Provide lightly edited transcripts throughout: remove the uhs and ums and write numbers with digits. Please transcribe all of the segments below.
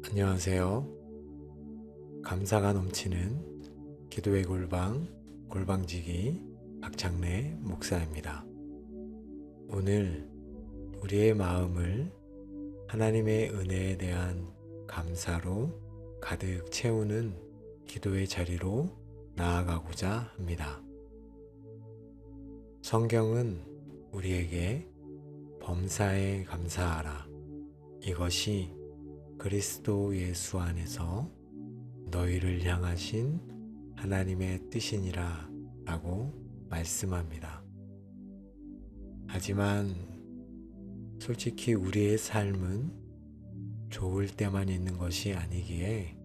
안녕하세요. 감사가 넘치는 기도의 골방지기 박창래 목사입니다. 오늘 우리의 마음을 하나님의 은혜에 대한 감사로 가득 채우는 기도의 자리로 나아가고자 합니다. 성경은 우리에게 범사에 감사하라. 이것이 그리스도 예수 안에서 너희를 향하신 하나님의 뜻이니라 라고 말씀합니다. 하지만 솔직히 우리의 삶은 좋을 때만 있는 것이 아니기에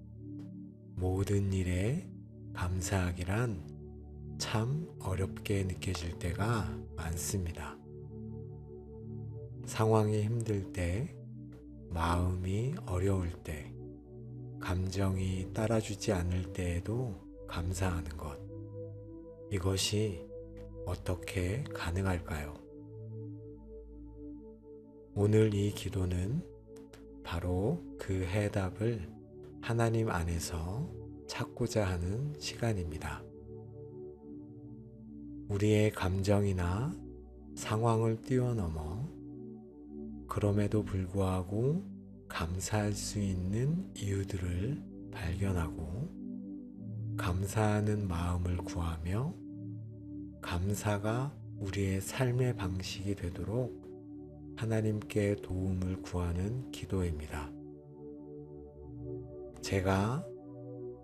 모든 일에 감사하기란 참 어렵게 느껴질 때가 많습니다. 상황이 힘들 때, 마음이 어려울 때, 감정이 따라주지 않을 때에도 감사하는 것. 이것이 어떻게 가능할까요? 오늘 이 기도는 바로 그 해답을 하나님 안에서 찾고자 하는 시간입니다. 우리의 감정이나 상황을 뛰어넘어 그럼에도 불구하고 감사할 수 있는 이유들을 발견하고 감사하는 마음을 구하며 감사가 우리의 삶의 방식이 되도록 하나님께 도움을 구하는 기도입니다. 제가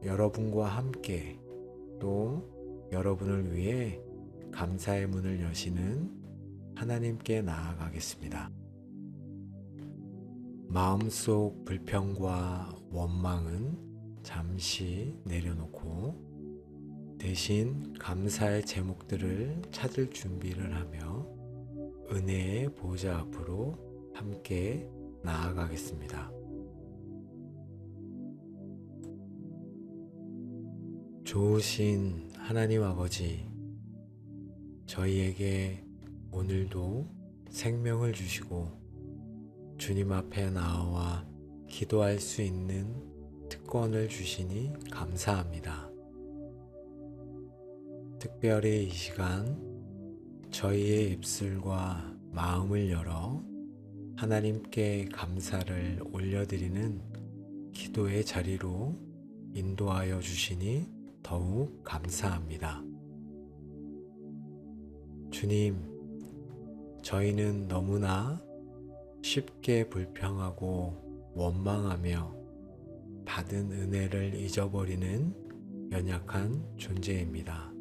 여러분과 함께 또 여러분을 위해 감사의 문을 여시는 하나님께 나아가겠습니다. 마음속 불평과 원망은 잠시 내려놓고 대신 감사의 제목들을 찾을 준비를 하며 은혜의 보좌 앞으로 함께 나아가겠습니다. 좋으신 하나님 아버지, 저희에게 오늘도 생명을 주시고 주님 앞에 나와 기도할 수 있는 특권을 주시니 감사합니다. 특별히 이 시간 저희의 입술과 마음을 열어 하나님께 감사를 올려드리는 기도의 자리로 인도하여 주시니 더욱 감사합니다. 주님, 저희는 너무나 쉽게 불평하고 원망하며 받은 은혜를 잊어버리는 연약한 존재입니다.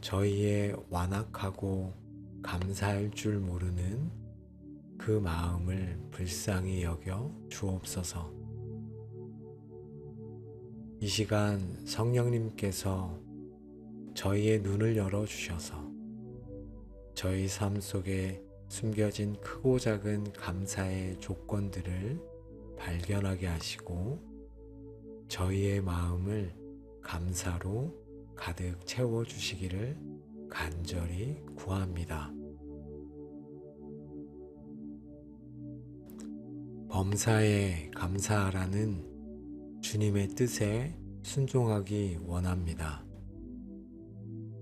저희의 완악하고 감사할 줄 모르는 그 마음을 불쌍히 여겨 주옵소서. 이 시간 성령님께서 저희의 눈을 열어주셔서 저희 삶 속에 숨겨진 크고 작은 감사의 조건들을 발견하게 하시고 저희의 마음을 감사로 가득 채워주시기를 간절히 구합니다. 범사에 감사하라는 주님의 뜻에 순종하기 원합니다.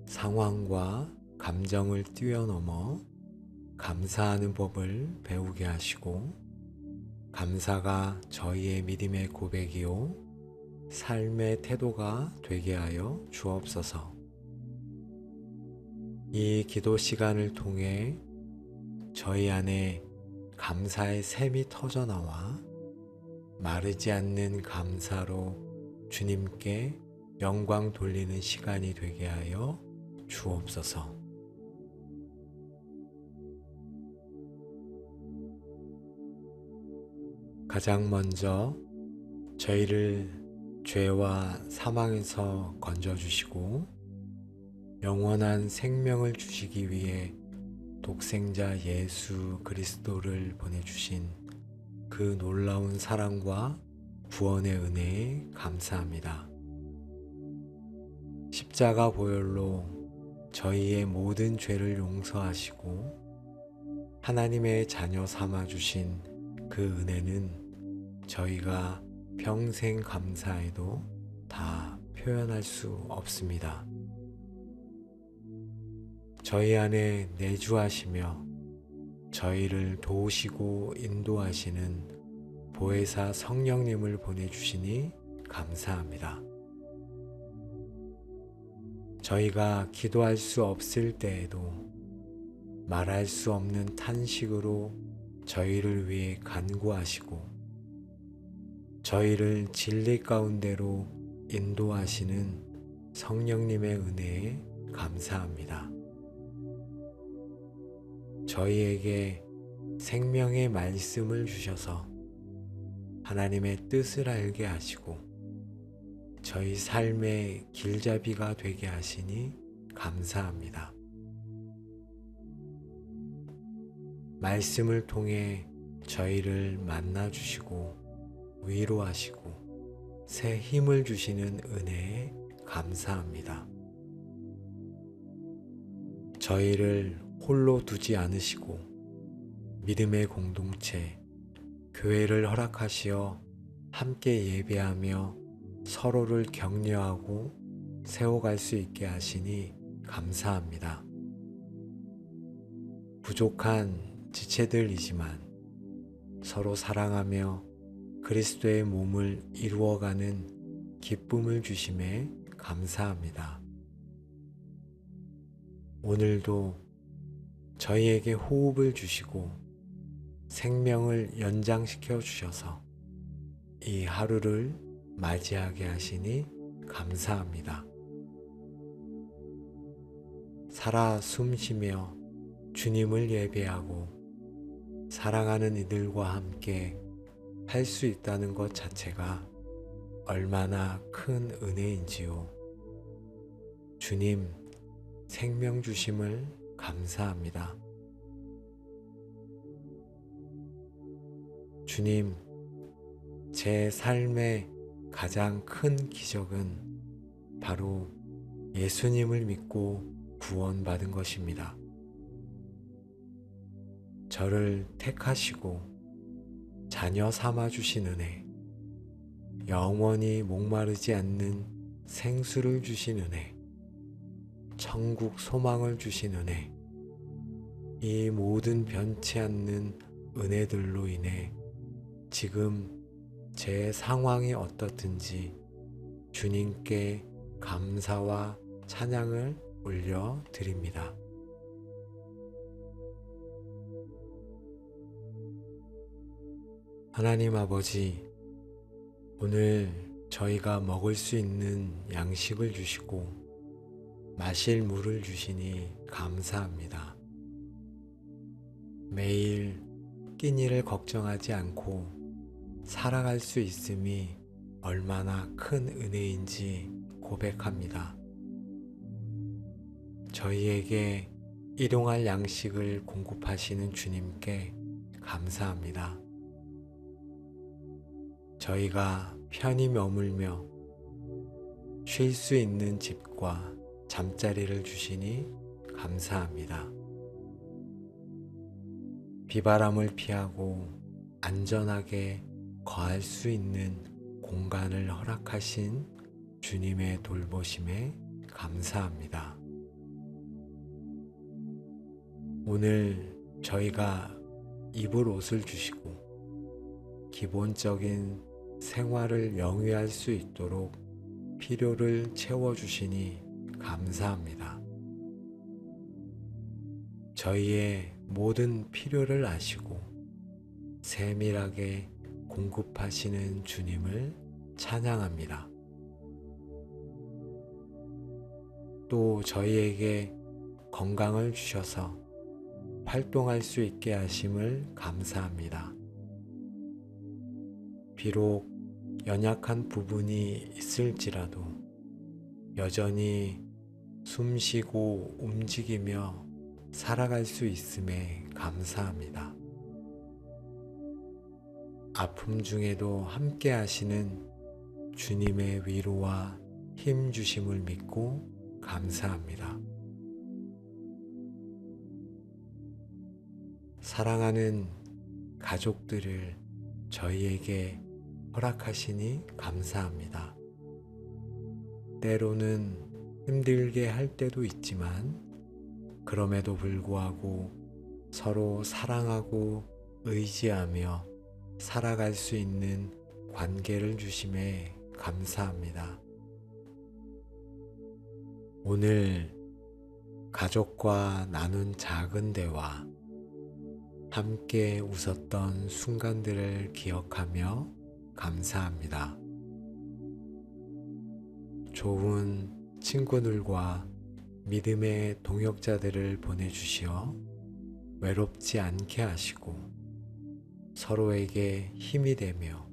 상황과 감정을 뛰어넘어 감사하는 법을 배우게 하시고 감사가 저희의 믿음의 고백이요 삶의 태도가 되게 하여 주옵소서. 이 기도 시간을 통해 저희 안에 감사의 샘이 터져나와 마르지 않는 감사로 주님께 영광 돌리는 시간이 되게 하여 주옵소서. 가장 먼저 저희를 죄와 사망에서 건져주시고 영원한 생명을 주시기 위해 독생자 예수 그리스도를 보내주신 그 놀라운 사랑과 구원의 은혜에 감사합니다. 십자가 보혈로 저희의 모든 죄를 용서하시고 하나님의 자녀 삼아주신 그 은혜는 저희가 평생 감사해도 다 표현할 수 없습니다. 저희 안에 내주하시며 저희를 도우시고 인도하시는 보혜사 성령님을 보내주시니 감사합니다. 저희가 기도할 수 없을 때에도 말할 수 없는 탄식으로 저희를 위해 간구하시고 저희를 진리 가운데로 인도하시는 성령님의 은혜에 감사합니다. 저희에게 생명의 말씀을 주셔서 하나님의 뜻을 알게 하시고 저희 삶의 길잡이가 되게 하시니 감사합니다. 말씀을 통해 저희를 만나주시고 위로하시고 새 힘을 주시는 은혜에 감사합니다. 저희를 홀로 두지 않으시고 믿음의 공동체, 교회를 허락하시어 함께 예배하며 서로를 격려하고 세워갈 수 있게 하시니 감사합니다. 부족한 지체들이지만 서로 사랑하며 그리스도의 몸을 이루어가는 기쁨을 주심에 감사합니다. 오늘도 저희에게 호흡을 주시고 생명을 연장시켜 주셔서 이 하루를 맞이하게 하시니 감사합니다. 살아 숨쉬며 주님을 예배하고 사랑하는 이들과 함께 할 수 있다는 것 자체가 얼마나 큰 은혜인지요. 주님, 생명 주심을 감사합니다. 주님, 제 삶의 가장 큰 기적은 바로 예수님을 믿고 구원받은 것입니다. 저를 택하시고 자녀 삼아 주신 은혜, 영원히 목마르지 않는 생수를 주신 은혜, 천국 소망을 주신 은혜, 이 모든 변치 않는 은혜들로 인해 지금 제 상황이 어떻든지 주님께 감사와 찬양을 올려드립니다. 하나님 아버지, 오늘 저희가 먹을 수 있는 양식을 주시고 마실 물을 주시니 감사합니다. 매일 끼니를 걱정하지 않고 살아갈 수 있음이 얼마나 큰 은혜인지 고백합니다. 저희에게 일용할 양식을 공급하시는 주님께 감사합니다. 저희가 편히 머물며 쉴 수 있는 집과 잠자리를 주시니 감사합니다. 비바람을 피하고 안전하게 거할 수 있는 공간을 허락하신 주님의 돌보심에 감사합니다. 오늘 저희가 입을 옷을 주시고 기본적인 생활을 영위할 수 있도록 필요를 채워주시니 감사합니다. 저희의 모든 필요를 아시고 세밀하게 공급하시는 주님을 찬양합니다. 또 저희에게 건강을 주셔서 활동할 수 있게 하심을 감사합니다. 비록 연약한 부분이 있을지라도 여전히 숨쉬고 움직이며 살아갈 수 있음에 감사합니다. 아픔 중에도 함께 하시는 주님의 위로와 힘 주심을 믿고 감사합니다. 사랑하는 가족들을 저희에게 허락하시니 감사합니다. 때로는 힘들게 할 때도 있지만 그럼에도 불구하고 서로 사랑하고 의지하며 살아갈 수 있는 관계를 주심에 감사합니다. 오늘 가족과 나눈 작은 대화, 함께 웃었던 순간들을 기억하며 감사합니다. 좋은 친구들과 믿음의 동역자들을 보내주시어 외롭지 않게 하시고 서로에게 힘이 되며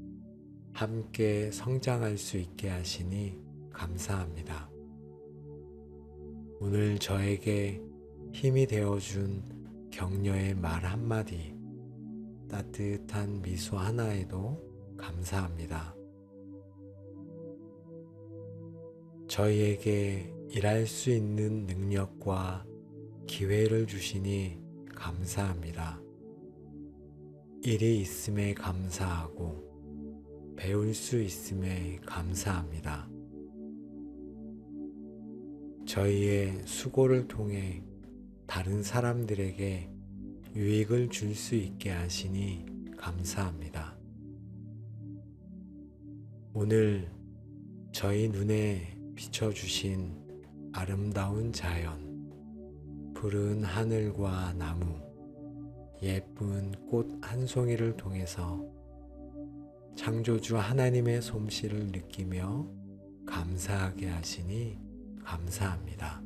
함께 성장할 수 있게 하시니 감사합니다. 오늘 저에게 힘이 되어준 격려의 말 한마디, 따뜻한 미소 하나에도 감사합니다. 저희에게 일할 수 있는 능력과 기회를 주시니 감사합니다. 일이 있음에 감사하고 배울 수 있음에 감사합니다. 저희의 수고를 통해 다른 사람들에게 유익을 줄 수 있게 하시니 감사합니다. 오늘 저희 눈에 비춰주신 아름다운 자연, 푸른 하늘과 나무, 예쁜 꽃 한 송이를 통해서 창조주 하나님의 솜씨를 느끼며 감사하게 하시니 감사합니다.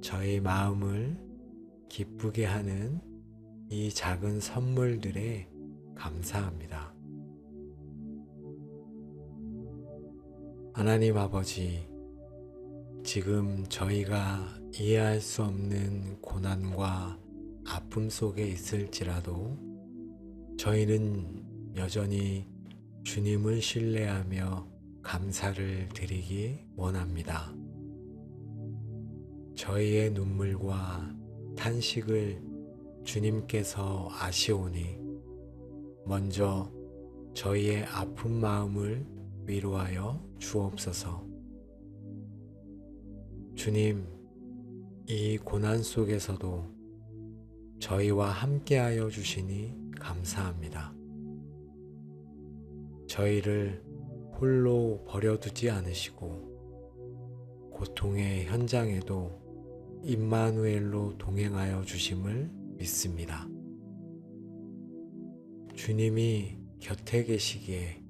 저희 마음을 기쁘게 하는 이 작은 선물들에 감사합니다. 하나님 아버지, 지금 저희가 이해할 수 없는 고난과 아픔 속에 있을지라도 저희는 여전히 주님을 신뢰하며 감사를 드리기 원합니다. 저희의 눈물과 탄식을 주님께서 아시오니 먼저 저희의 아픈 마음을 위로하여 주옵소서. 주님, 이 고난 속에서도 저희와 함께하여 주시니 감사합니다. 저희를 홀로 버려두지 않으시고 고통의 현장에도 임마누엘로 동행하여 주심을 믿습니다. 주님이 곁에 계시기에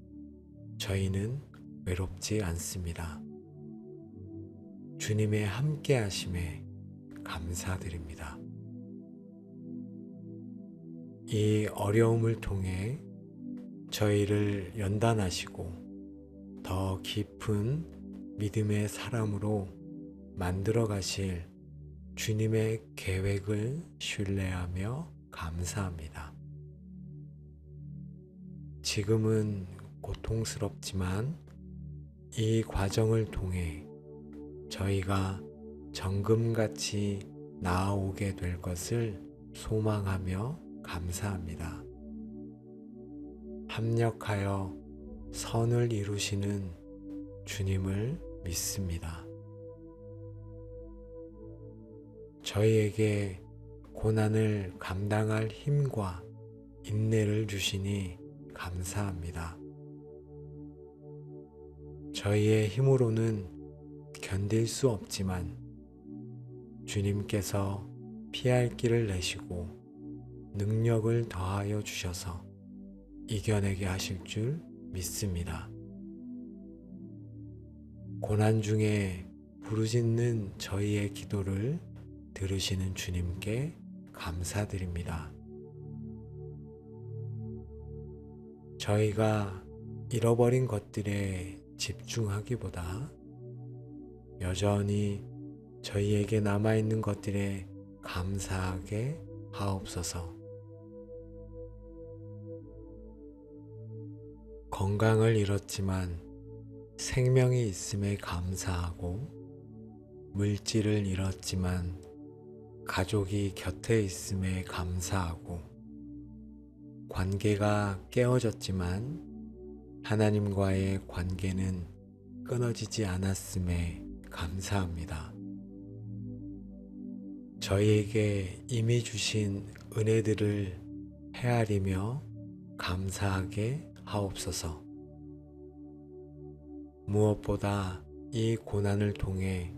저희는 외롭지 않습니다. 주님의 함께 하심에 감사드립니다. 이 어려움을 통해 저희를 연단하시고 더 깊은 믿음의 사람으로 만들어 가실 주님의 계획을 신뢰하며 감사합니다. 지금은 고통스럽지만 이 과정을 통해 저희가 정금같이 나아오게 될 것을 소망하며 감사합니다. 합력하여 선을 이루시는 주님을 믿습니다. 저희에게 고난을 감당할 힘과 인내를 주시니 감사합니다. 저희의 힘으로는 견딜 수 없지만 주님께서 피할 길을 내시고 능력을 더하여 주셔서 이겨내게 하실 줄 믿습니다. 고난 중에 부르짖는 저희의 기도를 들으시는 주님께 감사드립니다. 저희가 잃어버린 것들에 집중하기보다 여전히 저희에게 남아있는 것들에 감사하게 하옵소서. 건강을 잃었지만 생명이 있음에 감사하고 물질을 잃었지만 가족이 곁에 있음에 감사하고 관계가 깨어졌지만 하나님과의 관계는 끊어지지 않았음에 감사합니다. 저희에게 이미 주신 은혜들을 헤아리며 감사하게 하옵소서. 무엇보다 이 고난을 통해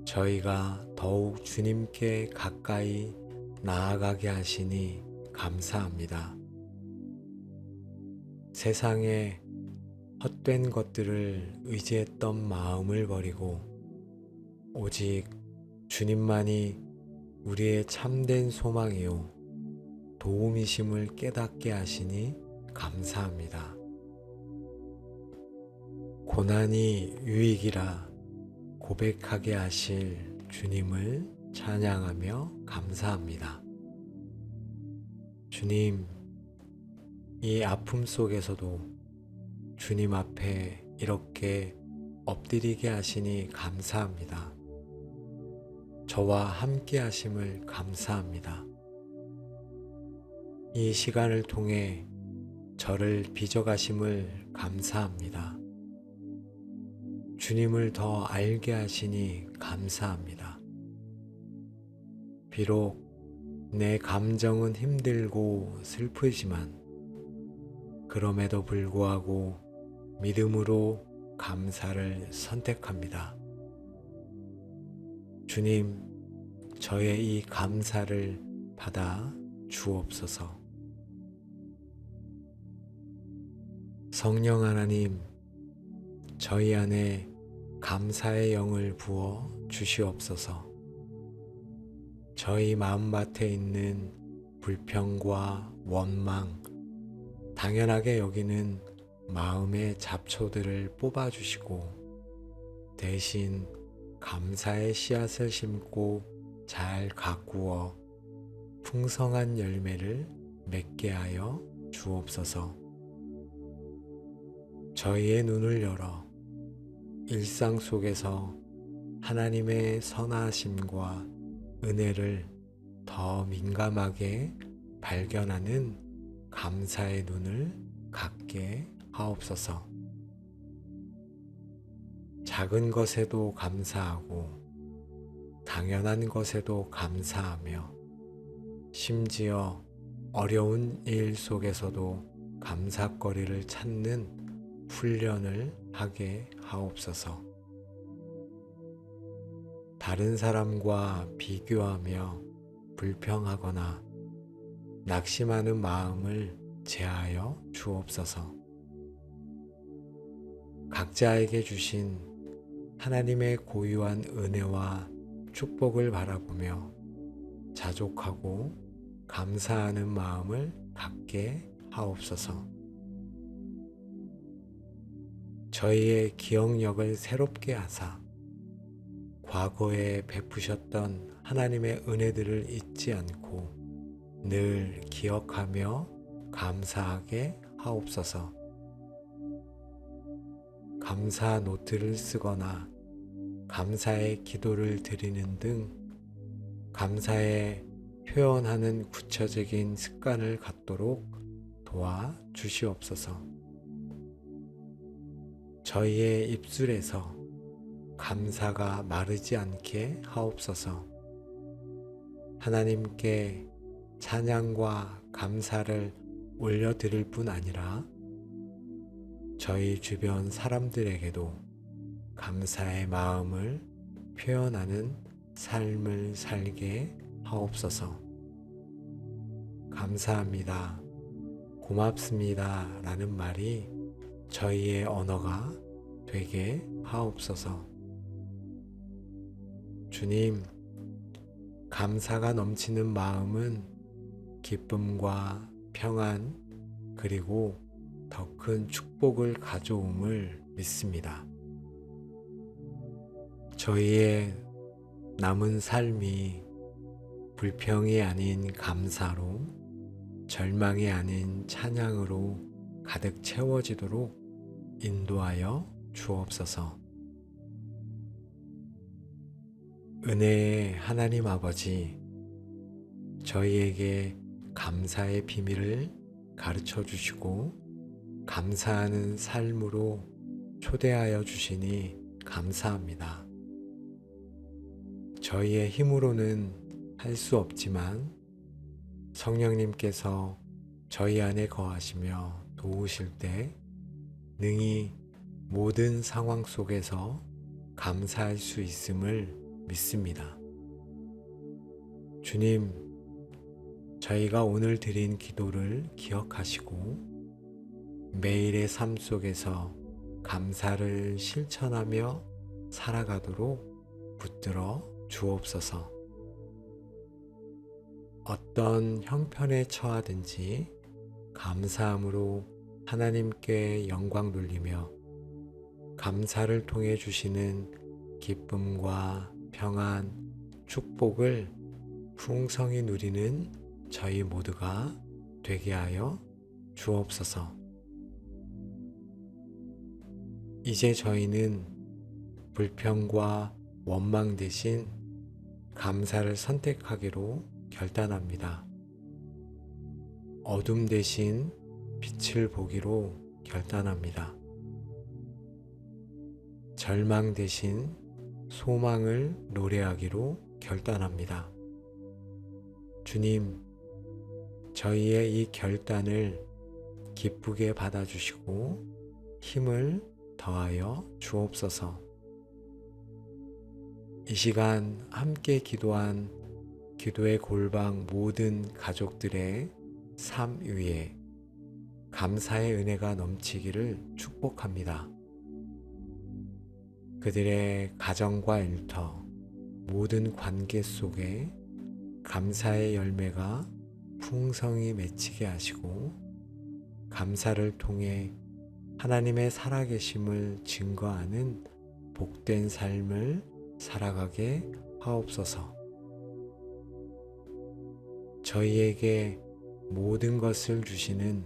저희가 더욱 주님께 가까이 나아가게 하시니 감사합니다. 세상에 헛된 것들을 의지했던 마음을 버리고 오직 주님만이 우리의 참된 소망이요 도움이심을 깨닫게 하시니 감사합니다. 고난이 유익이라 고백하게 하실 주님을 찬양하며 감사합니다. 주님, 이 아픔 속에서도 주님 앞에 이렇게 엎드리게 하시니 감사합니다. 저와 함께 하심을 감사합니다. 이 시간을 통해 저를 빚어가심을 감사합니다. 주님을 더 알게 하시니 감사합니다. 비록 내 감정은 힘들고 슬프지만 그럼에도 불구하고 믿음으로 감사를 선택합니다. 주님, 저의 이 감사를 받아 주옵소서. 성령 하나님, 저희 안에 감사의 영을 부어 주시옵소서. 저희 마음밭에 있는 불평과 원망, 당연하게 여기는 마음의 잡초들을 뽑아주시고 대신 감사의 씨앗을 심고 잘 가꾸어 풍성한 열매를 맺게 하여 주옵소서. 저희의 눈을 열어 일상 속에서 하나님의 선하심과 은혜를 더 민감하게 발견하는 감사의 눈을 갖게 하옵소서. 작은 것에도 감사하고 당연한 것에도 감사하며 심지어 어려운 일 속에서도 감사거리를 찾는 훈련을 하게 하옵소서. 다른 사람과 비교하며 불평하거나 낙심하는 마음을 제하여 주옵소서. 각자에게 주신 하나님의 고유한 은혜와 축복을 바라보며 자족하고 감사하는 마음을 갖게 하옵소서. 저희의 기억력을 새롭게 하사 과거에 베푸셨던 하나님의 은혜들을 잊지 않고 늘 기억하며 감사하게 하옵소서. 감사 노트를 쓰거나 감사의 기도를 드리는 등 감사에 표현하는 구체적인 습관을 갖도록 도와 주시옵소서. 저희의 입술에서 감사가 마르지 않게 하옵소서. 하나님께 찬양과 감사를 올려드릴 뿐 아니라 저희 주변 사람들에게도 감사의 마음을 표현하는 삶을 살게 하옵소서. 감사합니다, 고맙습니다 라는 말이 저희의 언어가 되게 하옵소서. 주님, 감사가 넘치는 마음은 기쁨과 평안 그리고 더 큰 축복을 가져옴을 믿습니다. 저희의 남은 삶이 불평이 아닌 감사로, 절망이 아닌 찬양으로 가득 채워지도록 인도하여 주옵소서. 은혜의 하나님 아버지, 저희에게 감사의 비밀을 가르쳐 주시고 감사하는 삶으로 초대하여 주시니 감사합니다. 저희의 힘으로는 할 수 없지만 성령님께서 저희 안에 거하시며 도우실 때 능히 모든 상황 속에서 감사할 수 있음을 믿습니다. 주님, 저희가 오늘 드린 기도를 기억하시고 매일의 삶 속에서 감사를 실천하며 살아가도록 붙들어 주옵소서. 어떤 형편에 처하든지 감사함으로 하나님께 영광 돌리며 감사를 통해 주시는 기쁨과 평안, 축복을 풍성히 누리는 저희 모두가 되게 하여 주옵소서. 이제 저희는 불평과 원망 대신 감사를 선택하기로 결단합니다. 어둠 대신 빛을 보기로 결단합니다. 절망 대신 소망을 노래하기로 결단합니다. 주님, 저희의 이 결단을 기쁘게 받아주시고 힘을 더하여 주옵소서. 이 시간 함께 기도한 기도의 골방 모든 가족들의 삶 위에 감사의 은혜가 넘치기를 축복합니다. 그들의 가정과 일터, 모든 관계 속에 감사의 열매가 풍성히 맺히게 하시고 감사를 통해 하나님의 살아계심을 증거하는 복된 삶을 살아가게 하옵소서. 저희에게 모든 것을 주시는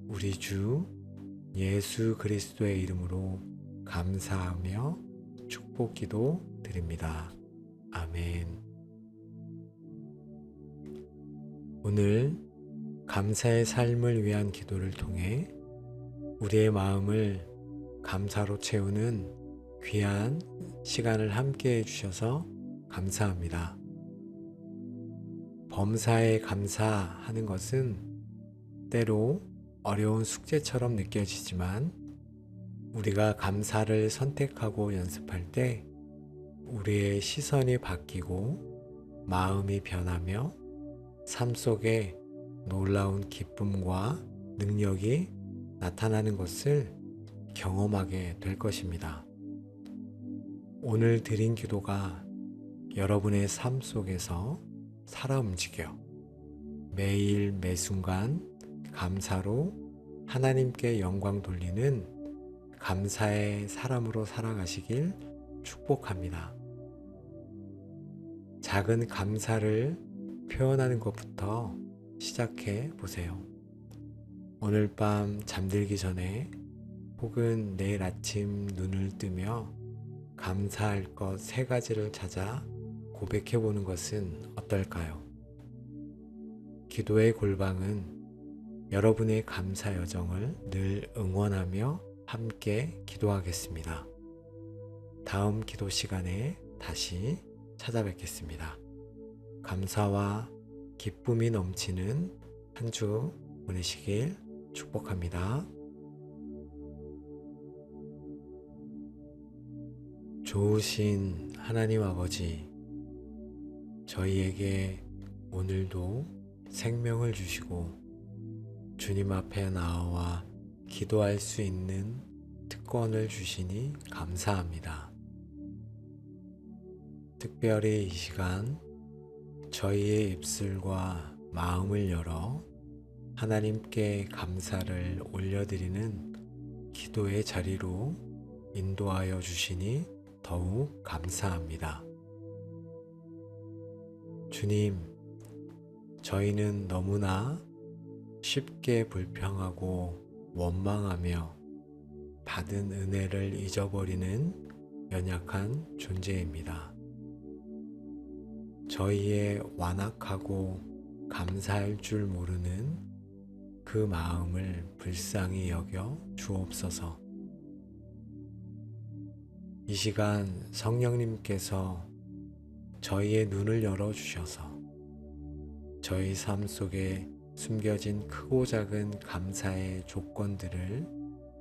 우리 주 예수 그리스도의 이름으로 감사하며 축복기도 드립니다. 아멘. 오늘 감사의 삶을 위한 기도를 통해 우리의 마음을 감사로 채우는 귀한 시간을 함께 해주셔서 감사합니다. 범사에 감사하는 것은 때로 어려운 숙제처럼 느껴지지만 우리가 감사를 선택하고 연습할 때 우리의 시선이 바뀌고 마음이 변하며 삶 속에 놀라운 기쁨과 능력이 나타나는 것을 경험하게 될 것입니다. 오늘 드린 기도가 여러분의 삶 속에서 살아 움직여 매일 매순간 감사로 하나님께 영광 돌리는 감사의 사람으로 살아가시길 축복합니다. 작은 감사를 표현하는 것부터 시작해 보세요. 오늘 밤 잠들기 전에 혹은 내일 아침 눈을 뜨며 감사할 것 3가지를 찾아 고백해 보는 것은 어떨까요? 기도의 골방은 여러분의 감사 여정을 늘 응원하며 함께 기도하겠습니다. 다음 기도 시간에 다시 찾아뵙겠습니다. 감사와 기쁨이 넘치는 한 주 보내시길 축복합니다. 좋으신 하나님 아버지, 저희에게 오늘도 생명을 주시고 주님 앞에 나와 기도할 수 있는 특권을 주시니 감사합니다. 특별히 이 시간 저희의 입술과 마음을 열어 하나님께 감사를 올려드리는 기도의 자리로 인도하여 주시니 더욱 감사합니다. 주님, 저희는 너무나 쉽게 불평하고 원망하며 받은 은혜를 잊어버리는 연약한 존재입니다. 저희의 완악하고 감사할 줄 모르는 그 마음을 불쌍히 여겨 주옵소서. 이 시간 성령님께서 저희의 눈을 열어주셔서 저희 삶 속에 숨겨진 크고 작은 감사의 조건들을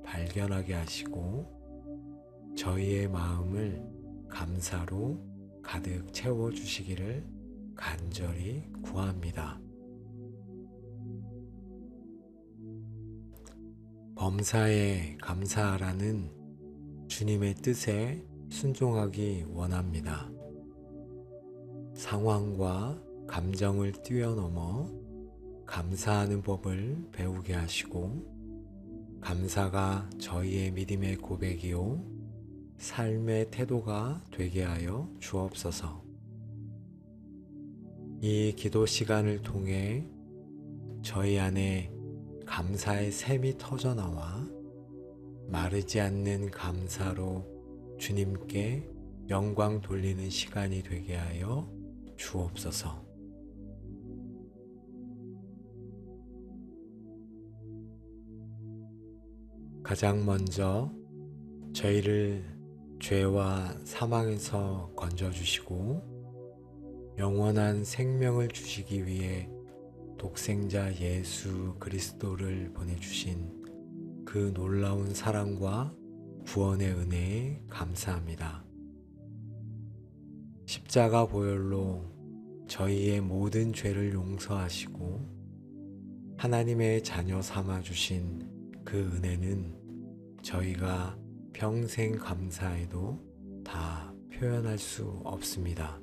발견하게 하시고 저희의 마음을 감사로 가득 채워주시기를 간절히 구합니다. 범사에 감사하라는 주님의 뜻에 순종하기 원합니다. 상황과 감정을 뛰어넘어 감사하는 법을 배우게 하시고 감사가 저희의 믿음의 고백이요 삶의 태도가 되게 하여 주옵소서. 이 기도 시간을 통해 저희 안에 감사의 샘이 터져나와 마르지 않는 감사로 주님께 영광 돌리는 시간이 되게 하여 주옵소서. 가장 먼저 저희를 죄와 사망에서 건져주시고 영원한 생명을 주시기 위해 독생자 예수 그리스도를 보내주신 그 놀라운 사랑과 구원의 은혜에 감사합니다. 십자가 보혈로 저희의 모든 죄를 용서하시고 하나님의 자녀 삼아주신 그 은혜는 저희가 평생 감사해도 다 표현할 수 없습니다.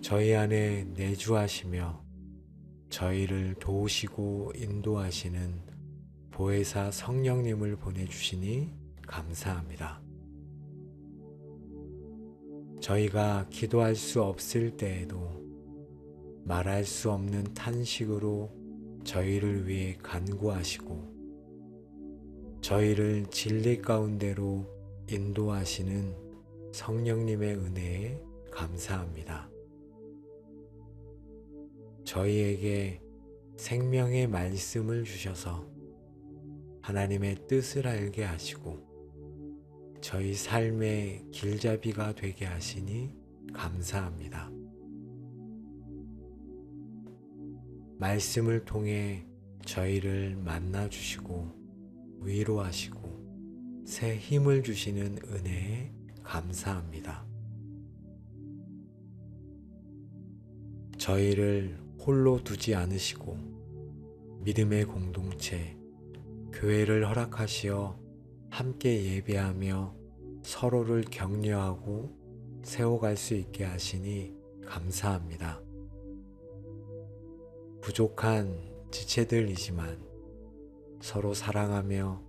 저희 안에 내주하시며 저희를 도우시고 인도하시는 보혜사 성령님을 보내주시니 감사합니다. 저희가 기도할 수 없을 때에도 말할 수 없는 탄식으로 저희를 위해 간구하시고 저희를 진리 가운데로 인도하시는 성령님의 은혜에 감사합니다. 저희에게 생명의 말씀을 주셔서 하나님의 뜻을 알게 하시고 저희 삶의 길잡이가 되게 하시니 감사합니다. 말씀을 통해 저희를 만나주시고 위로하시고 새 힘을 주시는 은혜에 감사합니다. 저희를 홀로 두지 않으시고 믿음의 공동체, 교회를 허락하시어 함께 예배하며 서로를 격려하고 세워갈 수 있게 하시니 감사합니다. 부족한 지체들이지만 서로 사랑하며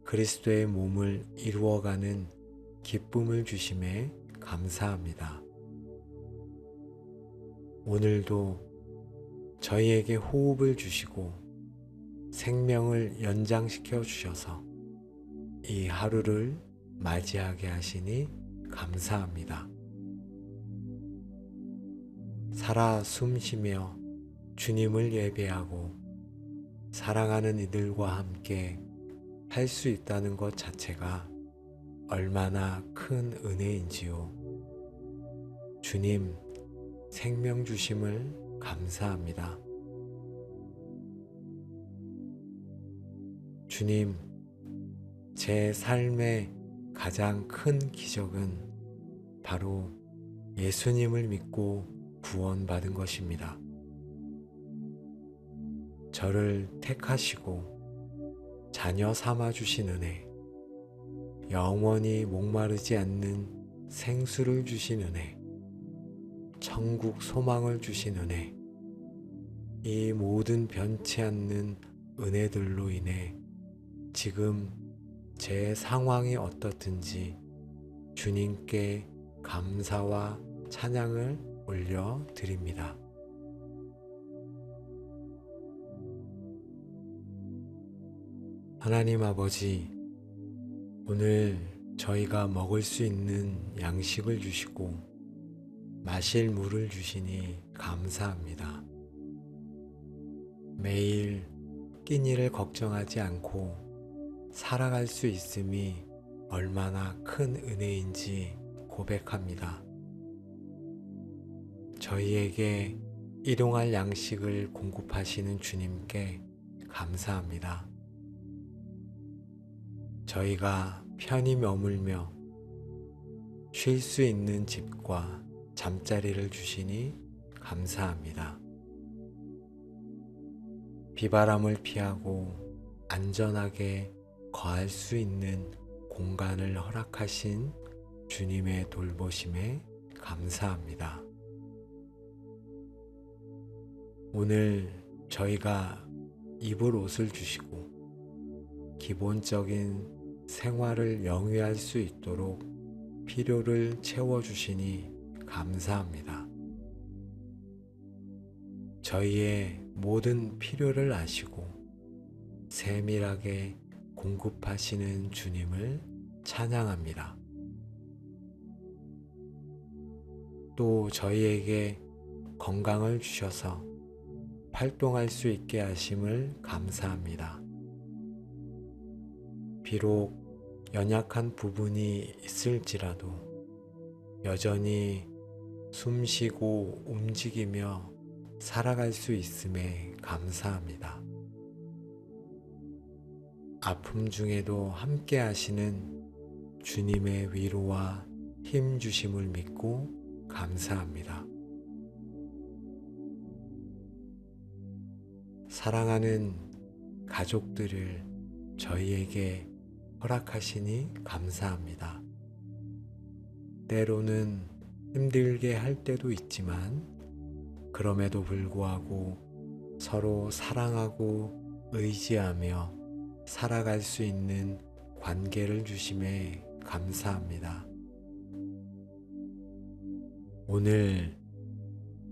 그리스도의 몸을 이루어가는 기쁨을 주심에 감사합니다. 오늘도 저희에게 호흡을 주시고 생명을 연장시켜 주셔서 이 하루를 맞이하게 하시니 감사합니다. 살아 숨쉬며 주님을 예배하고 사랑하는 이들과 함께 할 수 있다는 것 자체가 얼마나 큰 은혜인지요. 주님, 생명 주심을 감사합니다. 주님, 제 삶의 가장 큰 기적은 바로 예수님을 믿고 구원받은 것입니다. 저를 택하시고 자녀 삼아 주신 은혜, 영원히 목마르지 않는 생수를 주신 은혜, 천국 소망을 주신 은혜, 이 모든 변치 않는 은혜들로 인해 지금 제 상황이 어떻든지 주님께 감사와 찬양을 올려드립니다. 하나님 아버지, 오늘 저희가 먹을 수 있는 양식을 주시고 마실 물을 주시니 감사합니다. 매일 끼니를 걱정하지 않고 살아갈 수 있음이 얼마나 큰 은혜인지 고백합니다. 저희에게 일용할 양식을 공급하시는 주님께 감사합니다. 저희가 편히 머물며 쉴 수 있는 집과 잠자리를 주시니 감사합니다. 비바람을 피하고 안전하게 거할 수 있는 공간을 허락하신 주님의 돌보심에 감사합니다. 오늘 저희가 입을 옷을 주시고 기본적인 생활을 영위할 수 있도록 필요를 채워주시니 감사합니다. 저희의 모든 필요를 아시고 세밀하게 공급하시는 주님을 찬양합니다. 또 저희에게 건강을 주셔서 활동할 수 있게 하심을 감사합니다. 비록 연약한 부분이 있을지라도 여전히 숨쉬고 움직이며 살아갈 수 있음에 감사합니다. 아픔 중에도 함께 하시는 주님의 위로와 힘 주심을 믿고 감사합니다. 사랑하는 가족들을 저희에게 허락하시니 감사합니다. 때로는 힘들게 할 때도 있지만 그럼에도 불구하고 서로 사랑하고 의지하며 살아갈 수 있는 관계를 주심에 감사합니다. 오늘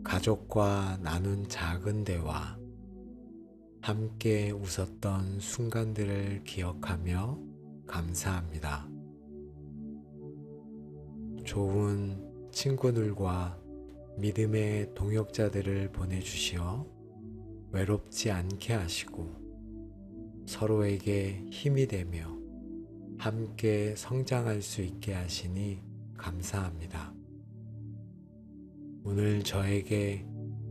가족과 나눈 작은 대화, 함께 웃었던 순간들을 기억하며 감사합니다. 좋은 친구들과 믿음의 동역자들을 보내주시어 외롭지 않게 하시고 서로에게 힘이 되며 함께 성장할 수 있게 하시니 감사합니다. 오늘 저에게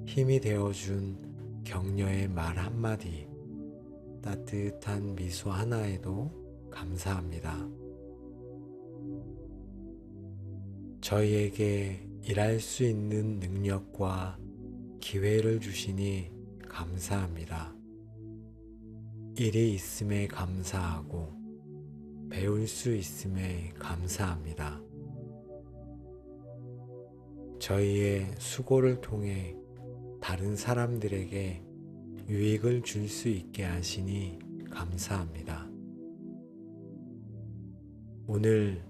힘이 되어준 격려의 말 한마디, 따뜻한 미소 하나에도 감사합니다. 저희에게 일할 수 있는 능력과 기회를 주시니 감사합니다. 일이 있음에 감사하고 배울 수 있음에 감사합니다. 저희의 수고를 통해 다른 사람들에게 유익을 줄 수 있게 하시니 감사합니다. 오늘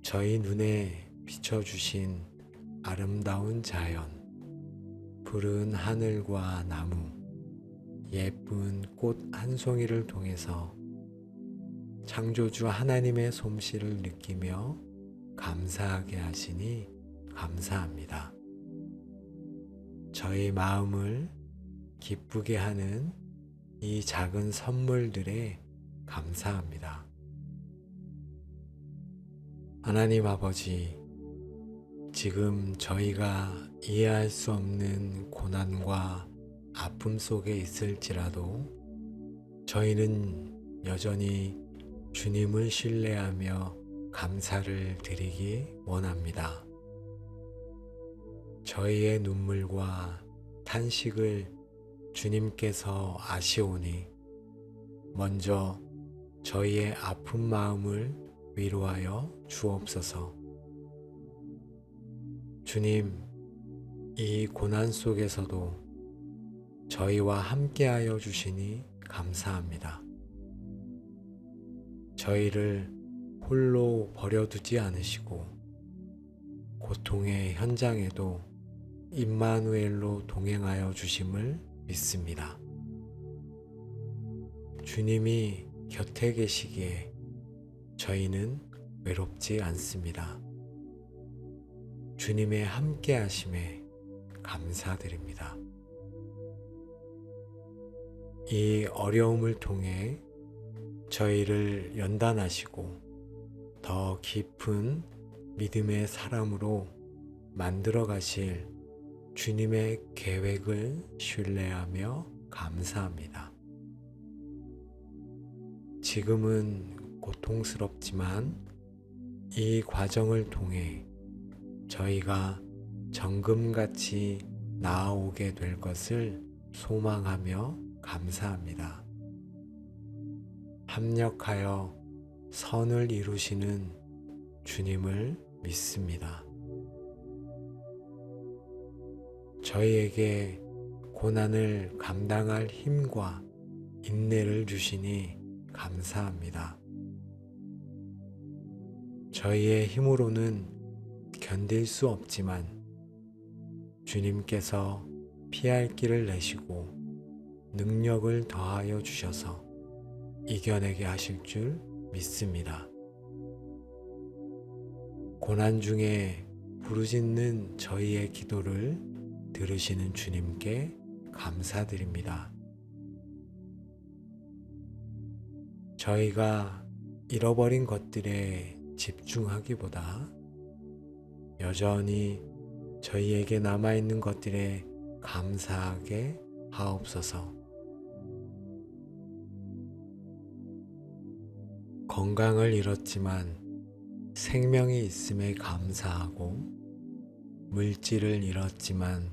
저희 눈에 비춰주신 아름다운 자연, 푸른 하늘과 나무, 예쁜 꽃 한 송이를 통해서 창조주 하나님의 솜씨를 느끼며 감사하게 하시니 감사합니다. 저희 마음을 기쁘게 하는 이 작은 선물들에 감사합니다. 하나님 아버지, 지금 저희가 이해할 수 없는 고난과 아픔 속에 있을지라도 저희는 여전히 주님을 신뢰하며 감사를 드리기 원합니다. 저희의 눈물과 탄식을 주님께서 아시오니 먼저 저희의 아픈 마음을 위로하여 주옵소서. 주님, 이 고난 속에서도 저희와 함께하여 주시니 감사합니다. 저희를 홀로 버려두지 않으시고 고통의 현장에도 임마누엘로 동행하여 주심을 믿습니다. 주님이 곁에 계시기에 저희는 외롭지 않습니다. 주님의 함께 하심에 감사드립니다. 이 어려움을 통해 저희를 연단하시고 더 깊은 믿음의 사람으로 만들어 가실 주님의 계획을 신뢰하며 감사합니다. 지금은 고통스럽지만 이 과정을 통해 저희가 정금같이 나아오게 될 것을 소망하며 감사합니다. 합력하여 선을 이루시는 주님을 믿습니다. 저희에게 고난을 감당할 힘과 인내를 주시니 감사합니다. 저희의 힘으로는 견딜 수 없지만 주님께서 피할 길을 내시고 능력을 더하여 주셔서 이겨내게 하실 줄 믿습니다. 고난 중에 부르짖는 저희의 기도를 들으시는 주님께 감사드립니다. 저희가 잃어버린 것들에 집중하기보다 여전히 저희에게 남아있는 것들에 감사하게 하옵소서. 건강을 잃었지만 생명이 있음에 감사하고 물질을 잃었지만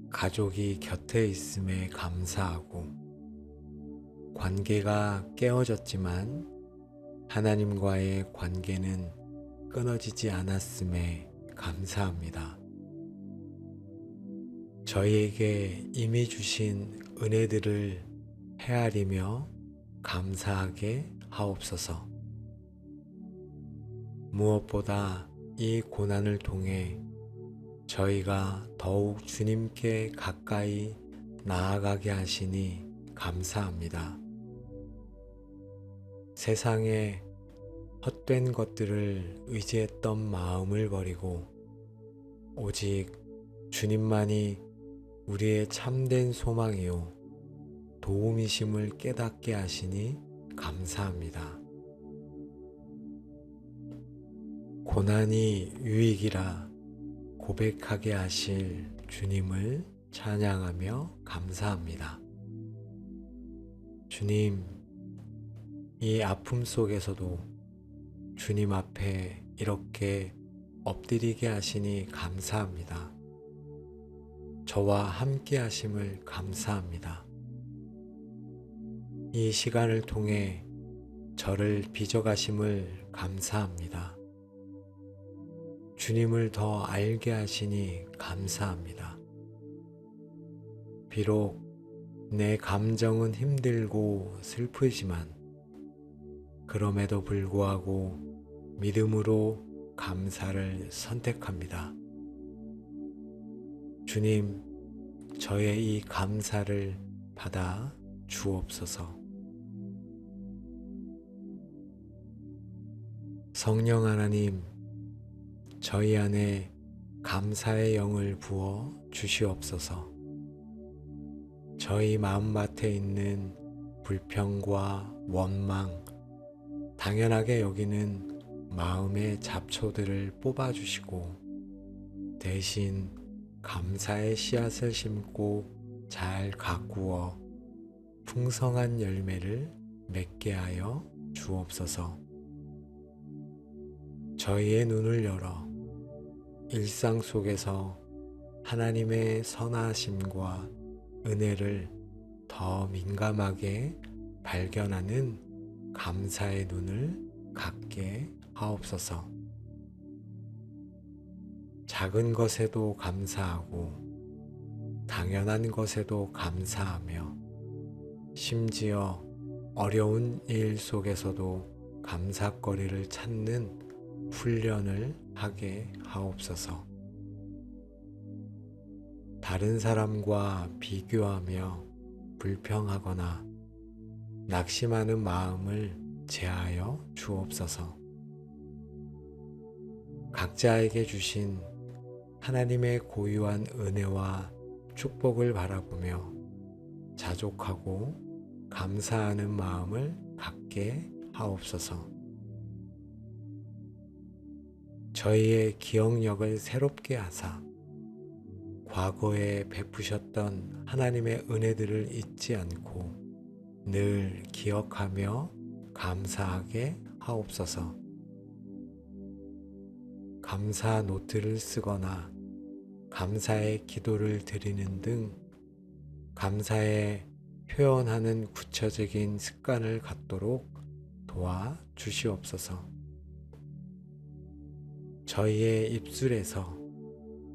가족이 곁에 있음에 감사하고 관계가 깨어졌지만 하나님과의 관계는 끊어지지 않았음에 감사합니다. 저희에게 이미 주신 은혜들을 헤아리며 감사하게 하옵소서. 무엇보다 이 고난을 통해 저희가 더욱 주님께 가까이 나아가게 하시니 감사합니다. 세상에 헛된 것들을 의지했던 마음을 버리고 오직 주님만이 우리의 참된 소망이요 도움이심을 깨닫게 하시니 감사합니다. 고난이 유익이라 고백하게 하실 주님을 찬양하며 감사합니다. 주님, 이 아픔 속에서도 주님 앞에 이렇게 엎드리게 하시니 감사합니다. 저와 함께 하심을 감사합니다. 이 시간을 통해 저를 빚어가심을 감사합니다. 주님을 더 알게 하시니 감사합니다. 비록 내 감정은 힘들고 슬프지만 그럼에도 불구하고 믿음으로 감사를 선택합니다. 주님, 저의 이 감사를 받아 주옵소서. 성령 하나님, 저희 안에 감사의 영을 부어 주시옵소서. 저희 마음밭에 있는 불평과 원망, 당연하게 여기는 마음의 잡초들을 뽑아주시고 대신 감사의 씨앗을 심고 잘 가꾸어 풍성한 열매를 맺게 하여 주옵소서. 저희의 눈을 열어 일상 속에서 하나님의 선하심과 은혜를 더 민감하게 발견하는 감사의 눈을 갖게 하옵소서. 작은 것에도 감사하고 당연한 것에도 감사하며 심지어 어려운 일 속에서도 감사거리를 찾는 훈련을 하게 하옵소서. 다른 사람과 비교하며 불평하거나 낙심하는 마음을 제하여 주옵소서. 각자에게 주신 하나님의 고유한 은혜와 축복을 바라보며 자족하고 감사하는 마음을 갖게 하옵소서. 저희의 기억력을 새롭게 하사 과거에 베푸셨던 하나님의 은혜들을 잊지 않고 늘 기억하며 감사하게 하옵소서. 감사 노트를 쓰거나 감사의 기도를 드리는 등 감사에 표현하는 구체적인 습관을 갖도록 도와 주시옵소서. 저희의 입술에서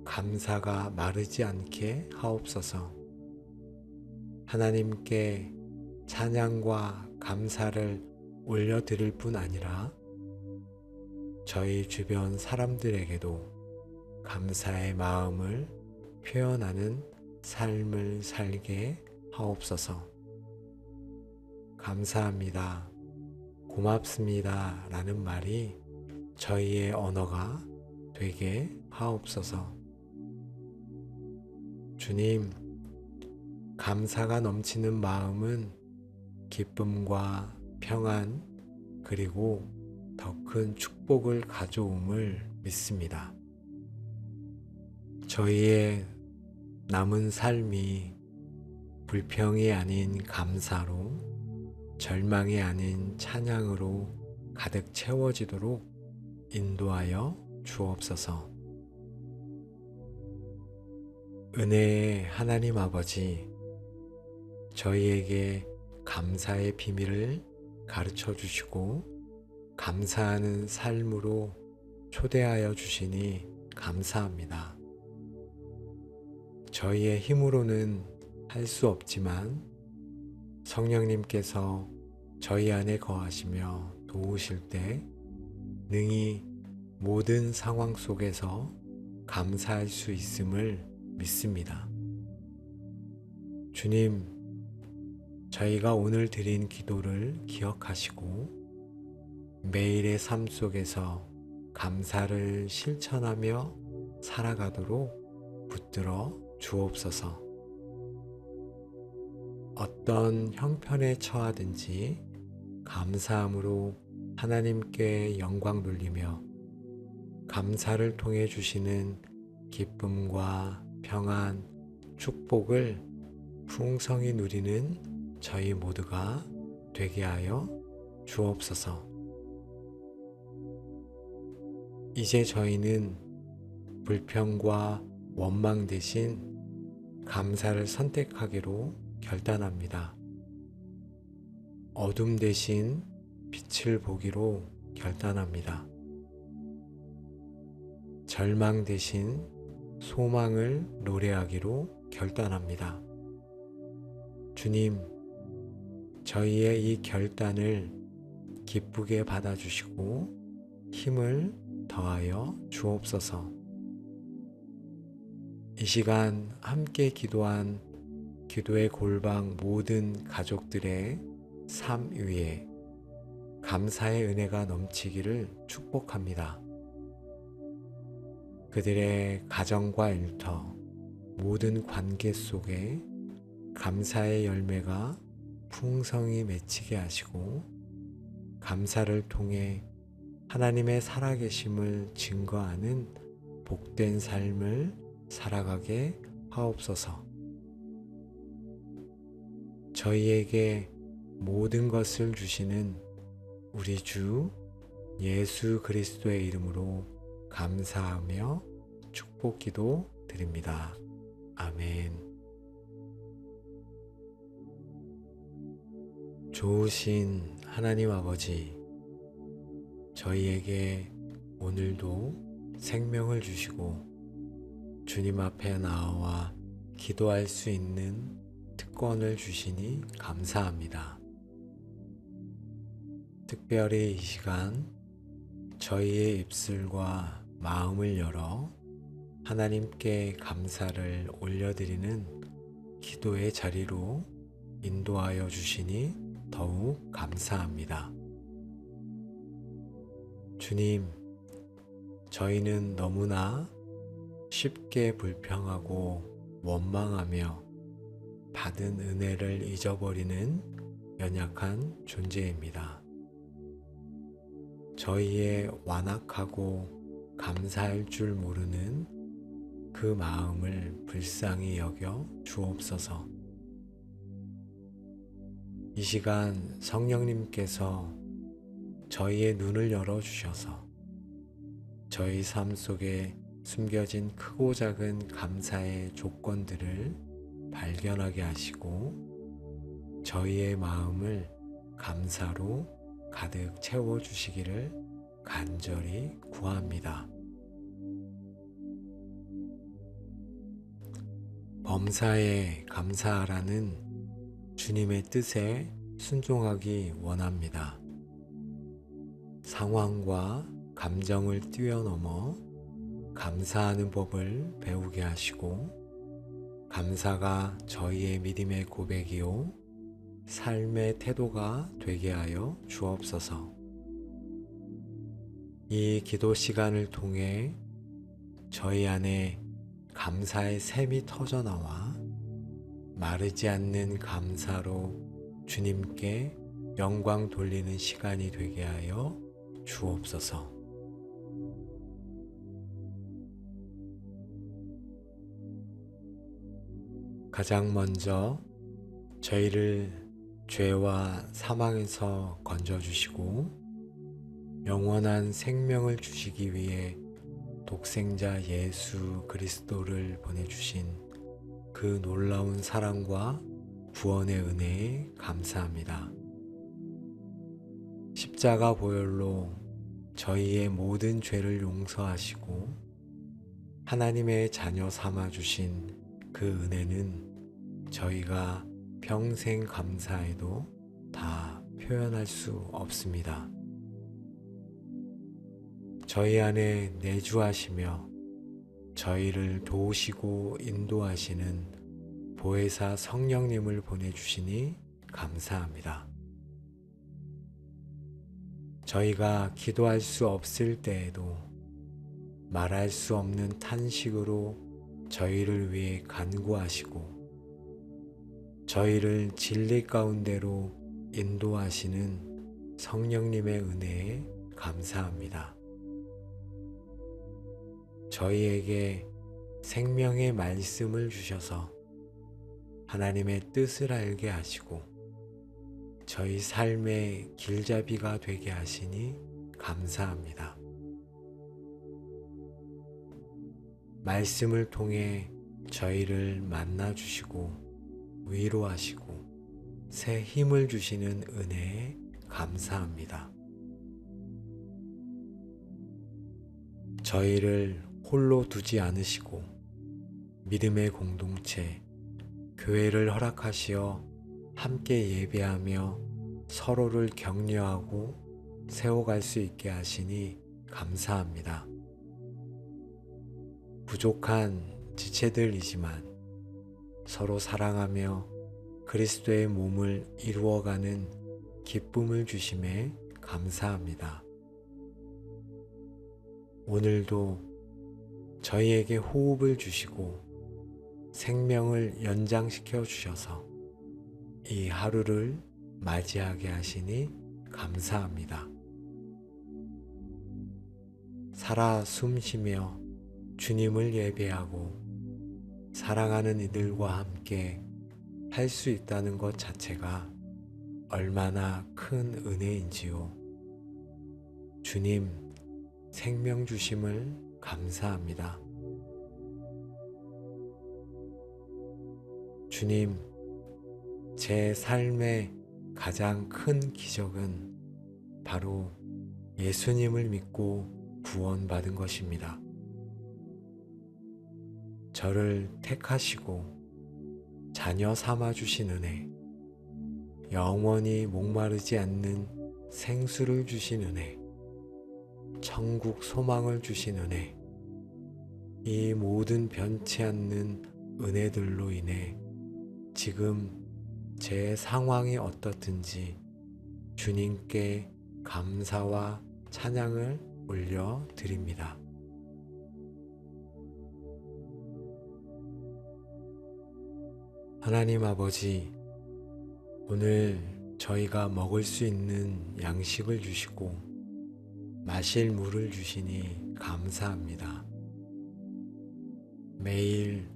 감사가 마르지 않게 하옵소서. 하나님께 찬양과 감사를 올려드릴 뿐 아니라 저희 주변 사람들에게도 감사의 마음을 표현하는 삶을 살게 하옵소서. 감사합니다, 고맙습니다 라는 말이 저희의 언어가 되게 하옵소서. 주님, 감사가 넘치는 마음은 기쁨과 평안 그리고 더 큰 축복을 가져옴을 믿습니다. 저희의 남은 삶이 불평이 아닌 감사로, 절망이 아닌 찬양으로 가득 채워지도록 인도하여 주옵소서. 은혜의 하나님 아버지, 저희에게 감사의 비밀을 가르쳐 주시고 감사하는 삶으로 초대하여 주시니 감사합니다. 저희의 힘으로는 할 수 없지만 성령님께서 저희 안에 거하시며 도우실 때 능히 모든 상황 속에서 감사할 수 있음을 믿습니다. 주님, 저희가 오늘 드린 기도를 기억하시고 매일의 삶 속에서 감사를 실천하며 살아가도록 붙들어 주옵소서. 어떤 형편에 처하든지 감사함으로 하나님께 영광 돌리며 감사를 통해 주시는 기쁨과 평안, 축복을 풍성히 누리는 저희 모두가 되게 하여 주옵소서. 이제 저희는 불평과 원망 대신 감사를 선택하기로 결단합니다. 어둠 대신 빛을 보기로 결단합니다. 절망 대신 소망을 노래하기로 결단합니다. 주님, 저희의 이 결단을 기쁘게 받아주시고 힘을 더하여 주옵소서. 이 시간 함께 기도한 기도의 골방 모든 가족들의 삶 위에 감사의 은혜가 넘치기를 축복합니다. 그들의 가정과 일터, 모든 관계 속에 감사의 열매가 풍성히 맺히게 하시고 감사를 통해 하나님의 살아계심을 증거하는 복된 삶을 살아가게 하옵소서. 저희에게 모든 것을 주시는 우리 주 예수 그리스도의 이름으로 감사하며 축복기도 드립니다. 아멘. 좋으신 하나님 아버지, 저희에게 오늘도 생명을 주시고 주님 앞에 나와 기도할 수 있는 특권을 주시니 감사합니다. 특별히 이 시간 저희의 입술과 마음을 열어 하나님께 감사를 올려드리는 기도의 자리로 인도하여 주시니 더욱 감사합니다. 주님, 저희는 너무나 쉽게 불평하고 원망하며 받은 은혜를 잊어버리는 연약한 존재입니다. 저희의 완악하고 감사할 줄 모르는 그 마음을 불쌍히 여겨 주옵소서. 이 시간 성령님께서 저희의 눈을 열어주셔서 저희 삶 속에 숨겨진 크고 작은 감사의 조건들을 발견하게 하시고 저희의 마음을 감사로 가득 채워주시기를 간절히 구합니다. 범사에 감사하라는 주님의 뜻에 순종하기 원합니다. 상황과 감정을 뛰어넘어 감사하는 법을 배우게 하시고 감사가 저희의 믿음의 고백이요 삶의 태도가 되게 하여 주옵소서. 이 기도 시간을 통해 저희 안에 감사의 샘이 터져나와 마르지 않는 감사로 주님께 영광 돌리는 시간이 되게 하여 주옵소서. 가장 먼저 저희를 죄와 사망에서 건져주시고 영원한 생명을 주시기 위해 독생자 예수 그리스도를 보내주신 그 놀라운 사랑과 구원의 은혜에 감사합니다. 십자가 보혈로 저희의 모든 죄를 용서하시고 하나님의 자녀 삼아주신 그 은혜는 저희가 평생 감사해도 다 표현할 수 없습니다. 저희 안에 내주하시며 저희를 도우시고 인도하시는 보혜사 성령님을 보내주시니 감사합니다. 저희가 기도할 수 없을 때에도 말할 수 없는 탄식으로 저희를 위해 간구하시고 저희를 진리 가운데로 인도하시는 성령님의 은혜에 감사합니다. 저희에게 생명의 말씀을 주셔서 하나님의 뜻을 알게 하시고 저희 삶의 길잡이가 되게 하시니 감사합니다. 말씀을 통해 저희를 만나주시고 위로하시고 새 힘을 주시는 은혜에 감사합니다. 저희를 홀로 두지 않으시고 믿음의 공동체, 교회를 허락하시어 함께 예배하며 서로를 격려하고 세워갈 수 있게 하시니 감사합니다. 부족한 지체들이지만 서로 사랑하며 그리스도의 몸을 이루어가는 기쁨을 주심에 감사합니다. 오늘도 저희에게 호흡을 주시고 생명을 연장시켜 주셔서 이 하루를 맞이하게 하시니 감사합니다. 살아 숨쉬며 주님을 예배하고 사랑하는 이들과 함께 할 수 있다는 것 자체가 얼마나 큰 은혜인지요. 주님, 생명 주심을 감사합니다. 주님, 제 삶의 가장 큰 기적은 바로 예수님을 믿고 구원받은 것입니다. 저를 택하시고 자녀 삼아주신 은혜, 영원히 목마르지 않는 생수를 주신 은혜, 천국 소망을 주신 은혜, 이 모든 변치 않는 은혜들로 인해 지금 제 상황이 어떻든지 주님께 감사와 찬양을 올려드립니다. 하나님 아버지, 오늘 저희가 먹을 수 있는 양식을 주시고 마실 물을 주시니 감사합니다. 매일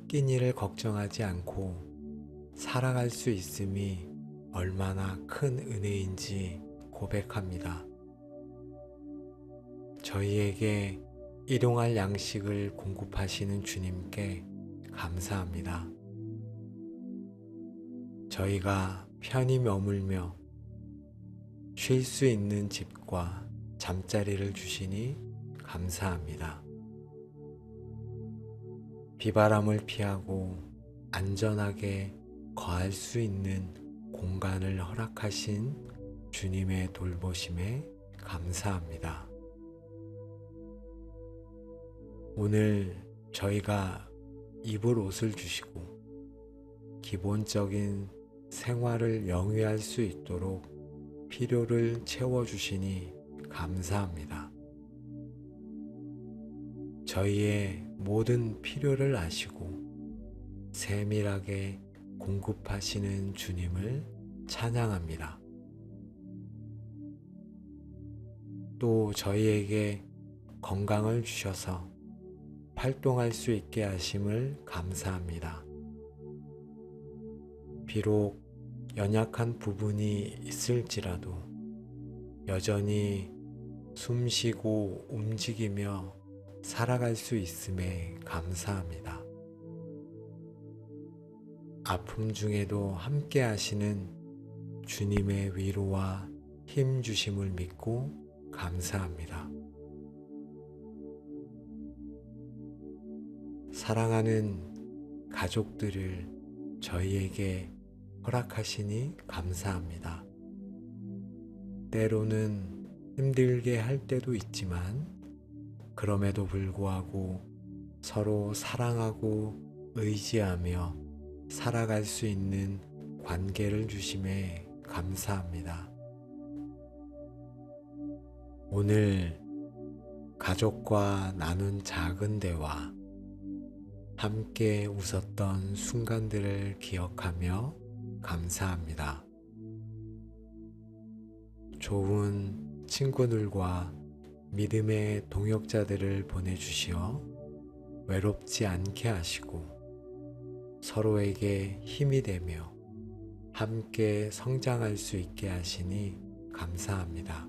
끼니를 걱정하지 않고 살아갈 수 있음이 얼마나 큰 은혜인지 고백합니다. 저희에게 일용할 양식을 공급하시는 주님께 감사합니다. 저희가 편히 머물며 쉴 수 있는 집과 잠자리를 주시니 감사합니다. 비바람을 피하고 안전하게 거할 수 있는 공간을 허락하신 주님의 돌보심에 감사합니다. 오늘 저희가 입을 옷을 주시고 기본적인 생활을 영위할 수 있도록 필요를 채워주시니 감사합니다. 저희의 모든 필요를 아시고 세밀하게 공급하시는 주님을 찬양합니다. 또 저희에게 건강을 주셔서 활동할 수 있게 하심을 감사합니다. 비록 연약한 부분이 있을지라도 여전히 숨쉬고 움직이며 살아갈 수 있음에 감사합니다. 아픔 중에도 함께 하시는 주님의 위로와 힘 주심을 믿고 감사합니다. 사랑하는 가족들을 저희에게 허락하시니 감사합니다. 때로는 힘들게 할 때도 있지만 그럼에도 불구하고 서로 사랑하고 의지하며 살아갈 수 있는 관계를 주심에 감사합니다. 오늘 가족과 나눈 작은 대화, 함께 웃었던 순간들을 기억하며 감사합니다. 좋은 친구들과 믿음의 동역자들을 보내주시어 외롭지 않게 하시고 서로에게 힘이 되며 함께 성장할 수 있게 하시니 감사합니다.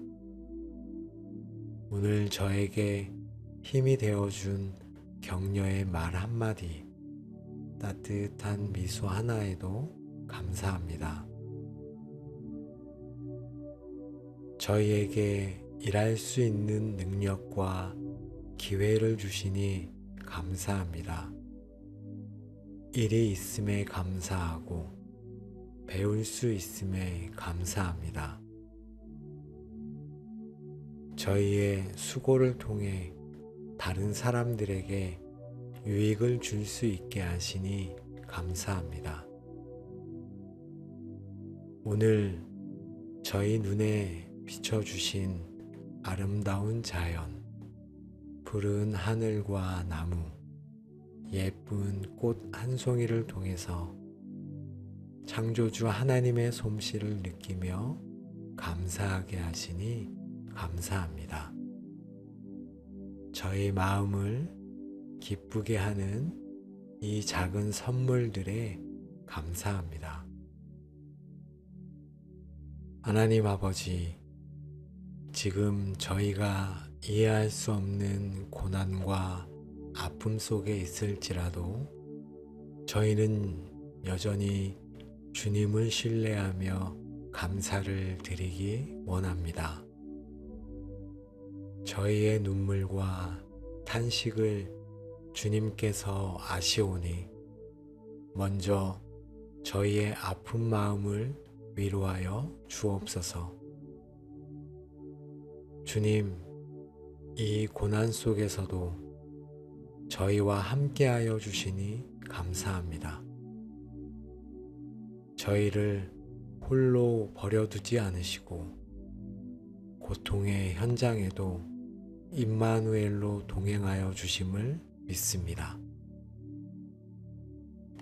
오늘 저에게 힘이 되어준 격려의 말 한마디, 따뜻한 미소 하나에도 감사합니다. 저희에게 일할 수 있는 능력과 기회를 주시니 감사합니다. 일이 있음에 감사하고 배울 수 있음에 감사합니다. 저희의 수고를 통해 다른 사람들에게 유익을 줄 수 있게 하시니 감사합니다. 오늘 저희 눈에 비춰주신 아름다운 자연, 푸른 하늘과 나무, 예쁜 꽃 한 송이를 통해서 창조주 하나님의 솜씨를 느끼며 감사하게 하시니 감사합니다. 저희 마음을 기쁘게 하는 이 작은 선물들에 감사합니다. 하나님 아버지, 지금 저희가 이해할 수 없는 고난과 아픔 속에 있을지라도 저희는 여전히 주님을 신뢰하며 감사를 드리기 원합니다. 저희의 눈물과 탄식을 주님께서 아시오니 먼저 저희의 아픈 마음을 위로하여 주옵소서. 주님, 이 고난 속에서도 저희와 함께하여 주시니 감사합니다. 저희를 홀로 버려두지 않으시고 고통의 현장에도 임마누엘로 동행하여 주심을 믿습니다.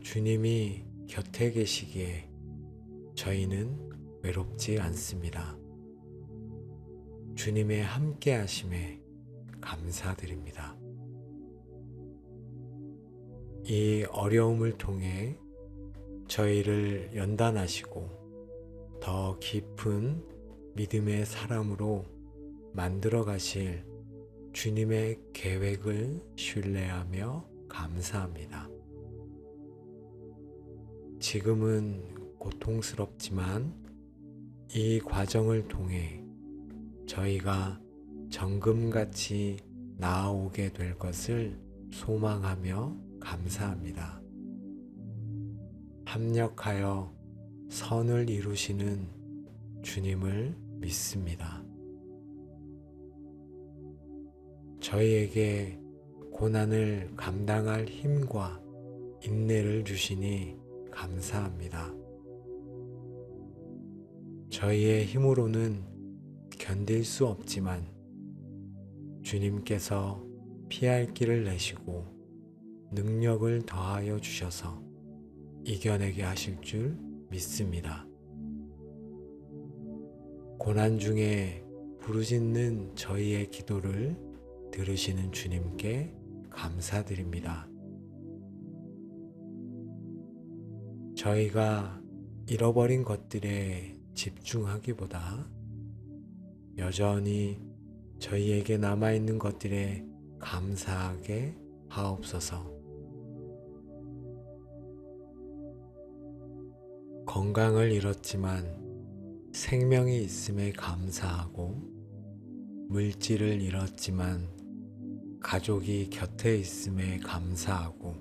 주님이 곁에 계시기에 저희는 외롭지 않습니다. 주님의 함께 하심에 감사드립니다. 이 어려움을 통해 저희를 연단하시고 더 깊은 믿음의 사람으로 만들어 가실 주님의 계획을 신뢰하며 감사합니다. 지금은 고통스럽지만 이 과정을 통해 저희가 정금같이 나아오게 될 것을 소망하며 감사합니다. 합력하여 선을 이루시는 주님을 믿습니다. 저희에게 고난을 감당할 힘과 인내를 주시니 감사합니다. 저희의 힘으로는 견딜 수 없지만 주님께서 피할 길을 내시고 능력을 더하여 주셔서 이겨내게 하실 줄 믿습니다. 고난 중에 부르짖는 저희의 기도를 들으시는 주님께 감사드립니다. 저희가 잃어버린 것들에 집중하기보다 여전히 저희에게 남아있는 것들에 감사하게 하옵소서. 건강을 잃었지만 생명이 있음에 감사하고 물질을 잃었지만 가족이 곁에 있음에 감사하고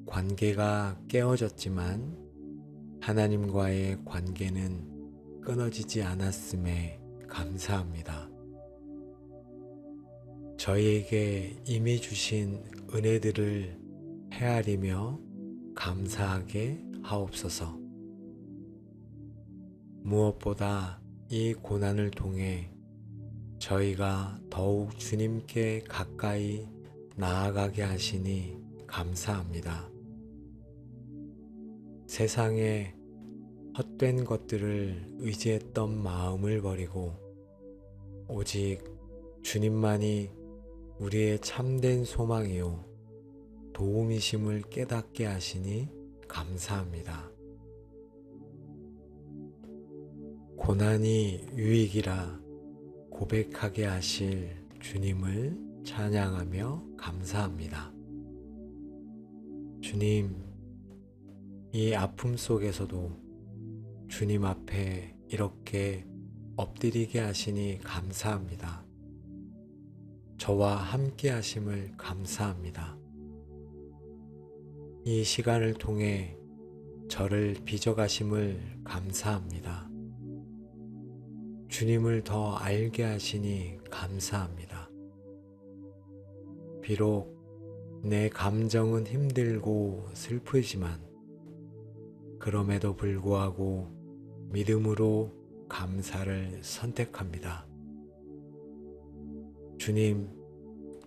관계가 깨어졌지만 하나님과의 관계는 끊어지지 않았음에 감사합니다. 저희에게 이미 주신 은혜들을 헤아리며 감사하게 하옵소서. 무엇보다 이 고난을 통해 저희가 더욱 주님께 가까이 나아가게 하시니 감사합니다. 세상에 헛된 것들을 의지했던 마음을 버리고 오직 주님만이 우리의 참된 소망이요 도움이심을 깨닫게 하시니 감사합니다. 고난이 유익이라 고백하게 하실 주님을 찬양하며 감사합니다. 주님, 이 아픔 속에서도 주님 앞에 이렇게 엎드리게 하시니 감사합니다. 저와 함께 하심을 감사합니다. 이 시간을 통해 저를 빚어가심을 감사합니다. 주님을 더 알게 하시니 감사합니다. 비록 내 감정은 힘들고 슬프지만 그럼에도 불구하고 믿음으로 감사를 선택합니다. 주님,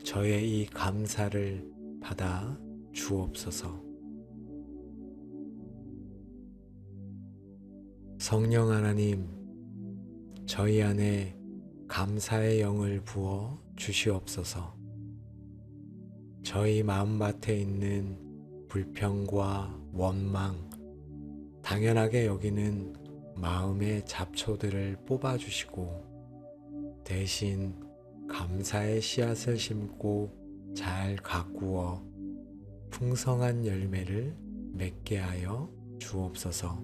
저의 이 감사를 받아 주옵소서. 성령 하나님, 저희 안에 감사의 영을 부어 주시옵소서. 저희 마음밭에 있는 불평과 원망, 당연하게 여기는 마음의 잡초들을 뽑아주시고 대신 감사의 씨앗을 심고 잘 가꾸어 풍성한 열매를 맺게 하여 주옵소서.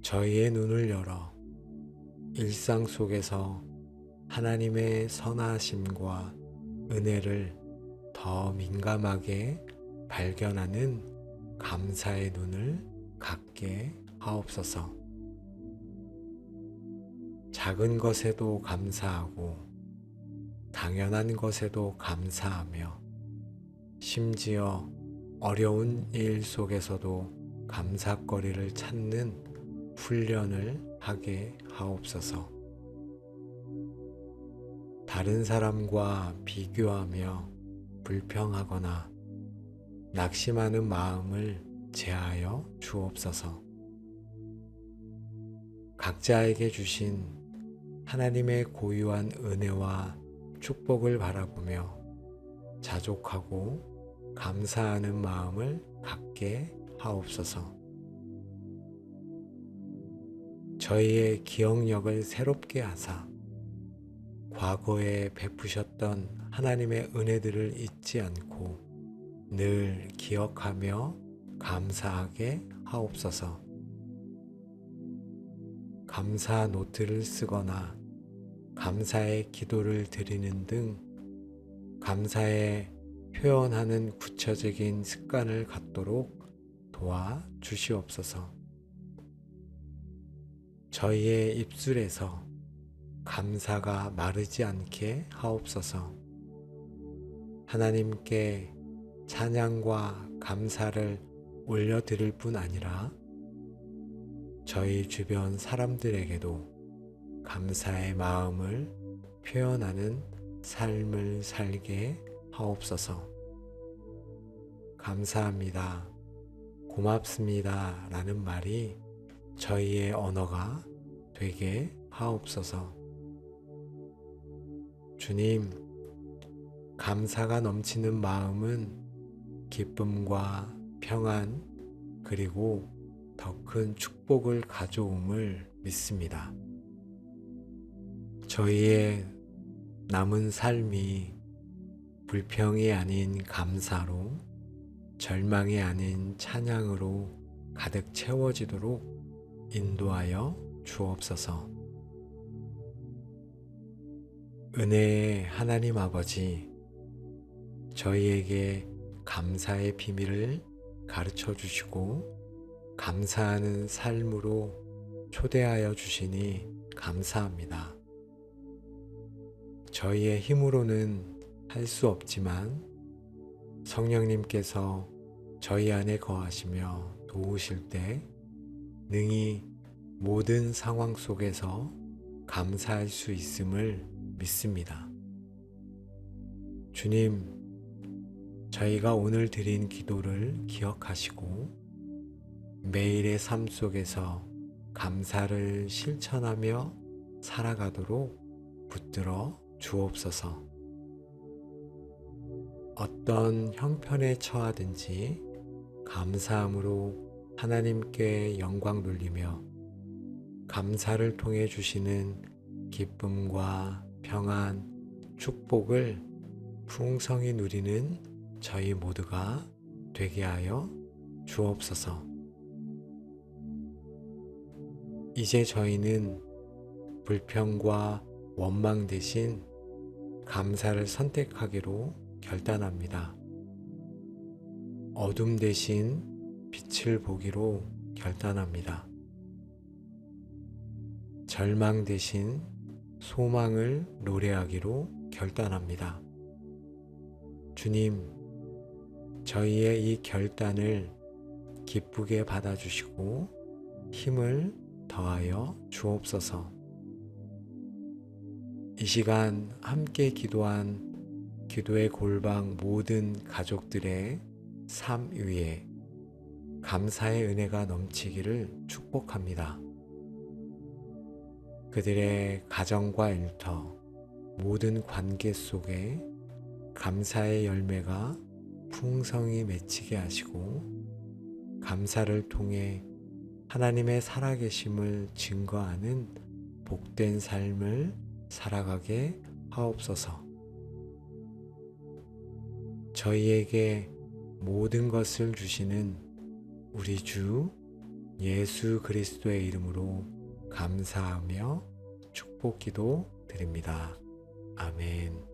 저희의 눈을 열어 일상 속에서 하나님의 선하심과 은혜를 더 민감하게 발견하는 감사의 눈을 갖게 하옵소서. 작은 것에도 감사하고 당연한 것에도 감사하며 심지어 어려운 일 속에서도 감사거리를 찾는 훈련을 하게 하옵소서. 다른 사람과 비교하며 불평하거나 낙심하는 마음을 제하여 주옵소서. 각자에게 주신 하나님의 고유한 은혜와 축복을 바라보며 자족하고 감사하는 마음을 갖게 하옵소서. 저희의 기억력을 새롭게 하사 과거에 베푸셨던 하나님의 은혜들을 잊지 않고 늘 기억하며 감사하게 하옵소서. 감사 노트를 쓰거나 감사의 기도를 드리는 등 감사에 표현하는 구체적인 습관을 갖도록 도와 주시옵소서. 저희의 입술에서 감사가 마르지 않게 하옵소서. 하나님께 찬양과 감사를 올려드릴 뿐 아니라 저희 주변 사람들에게도 감사의 마음을 표현하는 삶을 살게 하옵소서. 감사합니다, 고맙습니다 라는 말이 저희의 언어가 되게 하옵소서. 주님, 감사가 넘치는 마음은 기쁨과 평안 그리고 더 큰 축복을 가져옴을 믿습니다. 저희의 남은 삶이 불평이 아닌 감사로, 절망이 아닌 찬양으로 가득 채워지도록 인도하여 주옵소서. 은혜의 하나님 아버지, 저희에게 감사의 비밀을 가르쳐 주시고 감사하는 삶으로 초대하여 주시니 감사합니다. 저희의 힘으로는 할 수 없지만 성령님께서 저희 안에 거하시며 도우실 때 능히 모든 상황 속에서 감사할 수 있음을 믿습니다. 주님, 저희가 오늘 드린 기도를 기억하시고 매일의 삶 속에서 감사를 실천하며 살아가도록 붙들어 주옵소서. 어떤 형편에 처하든지 감사함으로 하나님께 영광 돌리며 감사를 통해 주시는 기쁨과 평안, 축복을 풍성히 누리는 저희 모두가 되게 하여 주옵소서. 이제 저희는 불평과 원망 대신 감사를 선택하기로 결단합니다. 어둠 대신 빛을 보기로 결단합니다. 절망 대신 소망을 노래하기로 결단합니다. 주님, 저희의 이 결단을 기쁘게 받아주시고 힘을 더하여 주옵소서. 이 시간 함께 기도한 기도의 골방 모든 가족들의 삶 위에 감사의 은혜가 넘치기를 축복합니다. 그들의 가정과 일터, 모든 관계 속에 감사의 열매가 풍성히 맺히게 하시고 감사를 통해 하나님의 살아계심을 증거하는 복된 삶을 살아가게 하옵소서. 저희에게 모든 것을 주시는 우리 주 예수 그리스도의 이름으로 감사하며 축복기도 드립니다. 아멘.